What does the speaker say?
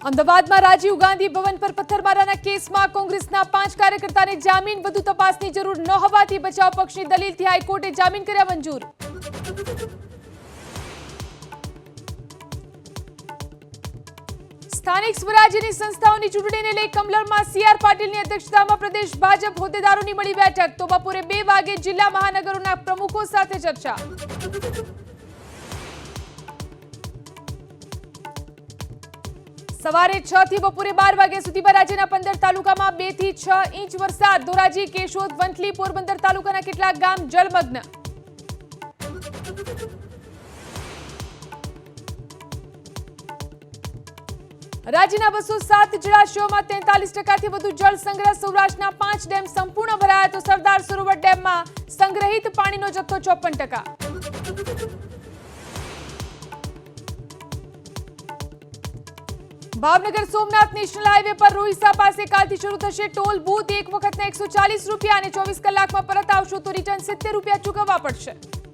અમદાવાદમાં રાજીવ ગાંધી ભવન પર પથ્થરમારાના કેસમાં કોંગ્રેસના 5 કાર્યકર્તાને જામીન વધુ તપાસની જરૂર ન હોવાથી બચાવ પક્ષની દલીલથી હાઈકોર્ટે જામીન કર્યા મંજૂર. સ્થાનિક સ્વરાજ્યની સંસ્થાઓની ચૂંટણીને લઈ કમલરમાં સીઆર પાટીલની અધ્યક્ષતામાં પ્રદેશ ભાજપ હોદ્દેદારોની મળી બેઠક. તો બપોરે 2 વાગે જિલ્લા મહાનગરોના પ્રમુખો સાથે ચર્ચા. સવારે 6 થી બપોરે 12 વાગ્યા સુધીમાં રાજ્યના 15 તાલુકામાં 2 થી 6 ઇંચ વરસાદ. ધોરાજી, કેશોદ, વંથલી, પોરબંદર તાલુકાના કેટલાક ગામ જળમગ્ન. રાજ્યના 207 જળાશયોમાં 43% વધુ જળ સંગ્રહ. સૌરાષ્ટ્રના 5 ડેમ સંપૂર્ણ ભરાયા તો સરદાર સરોવર ડેમમાં સંગ્રહિત પાણીનો જથ્થો 54%. ભાવનગર સોમનાથ નેશનલ હાઈવે પર રોહિસા પાસે કાલથી શરૂ થશે ટોલ બૂથ. એક વખતના 140 રૂપિયા અને 24 કલાકમાં પરત આવશો તો રિટર્ન 70 રૂપિયા ચૂકવવા પડશે.